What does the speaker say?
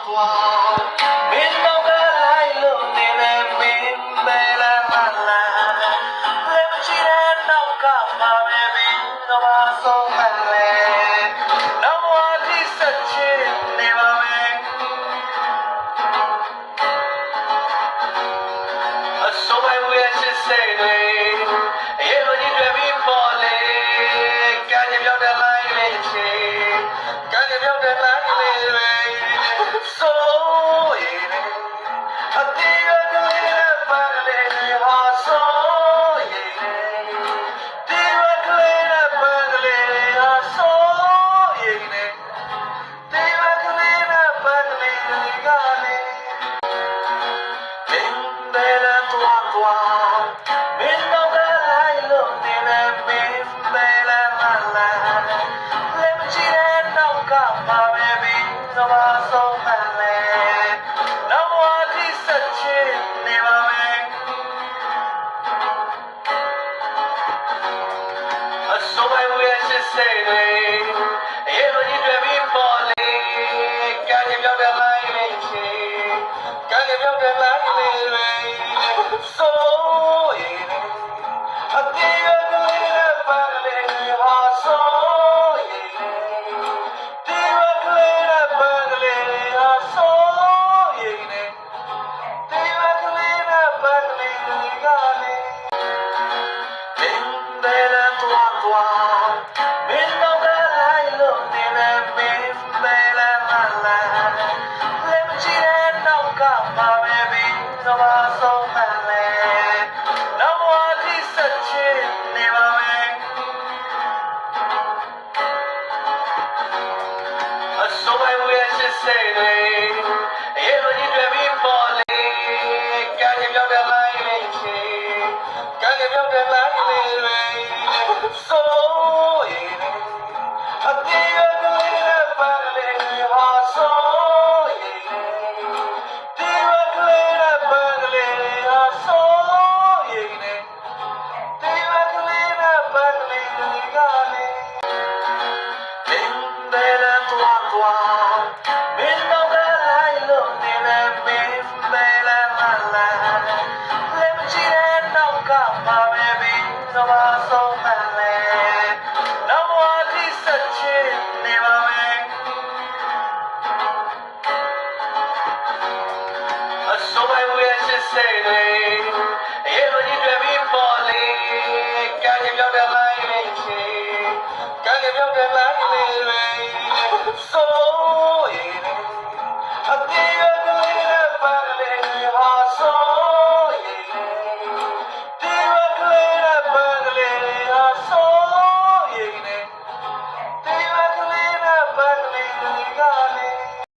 မင်းတော့ကလိုက်လို့နေလဲမင်းပဲလားမလားလက်ချီတဲ့နောက်ကပါပဲမင်းတော့ပါဆုံးမလဲနောက်ဘဝဒီဆက်ချင်နေပါမယ်အစိုးရရဲ့စစ်စေးတွေရေလိုကြီးတွေပြီးပေါ်လေကံကြောက်တဲ့လိုက်လေးချေကံကြောက်တဲ့လိုက်လေးတွေဆိုရင်အတေးရကလေးပါလေဟာဆိုရင်တေးရကလေးပါလေဟာဆိုရင်တေးရကလေးပါလေကလေးမင်းပဲလားသွားမင်းတော့ကလိုက်လို့နေလဲမင်းပဲလားမလားလက်မချီတဲ့နောက်ကပါပဲမင်းတော့ပါဆုံးမလဲနောက်ဘဝဒီဆက်ချင်နေပါမယ်အစိုးရရဲ့စစ်စေးတွေရေလိုကြီးတွေပြီးပေါ်လေကံကြောက်တဲ့လိုက်လေးချေကံကြောက်တဲ့လိုက်လေးတွေဆိုရင်အတေးရကလေးပါလေဟာဆိုရင်တေးရကလေးပါလေဟာဆိုရင်တေးရကလေးပါလေကလေးမင်းပဲလားသွားမင်းတော့ကလိုက်လို့နေလဲမင်းပဲလားမလားလက်မချီတဲ့နောက်ကပါပဲမင်းတော့ပါဆုံးမလဲနောက်ဘဝဒီဆက်ချင်နေပါမယ်အစိုးရရဲ့စစ်စေးတွေရေလိုကြီးတွေပြီးပေါ်လေကံကြောက်တဲ့လိုက်လေးချေကံကြောက်တဲ့လိုက်လေးတွေဆိုရင်အတေးရကလေးပါလေဟာဆိုရင်တေးရကလေးပါလေဟာဆိုရင်တေးရကလေးပါလေကလေးမင်းပဲလားသွားမင်းတော့ကလိုက်လို့နေလဲမင်းပဲလားမလားလက်မချီတဲ့နောက်ကပါပဲမင်းတော့ပါဆုံးမလဲနောက်ဘဝဒီဆက်ချင်နေပါမယ်အစိုးရရဲ့စစ်စေးတွေရေလိုကြီးတွေပြီးပေါ်လေကံကြောက်တဲ့လိုက်လေးချေကံကြောက်တဲ့လိုက်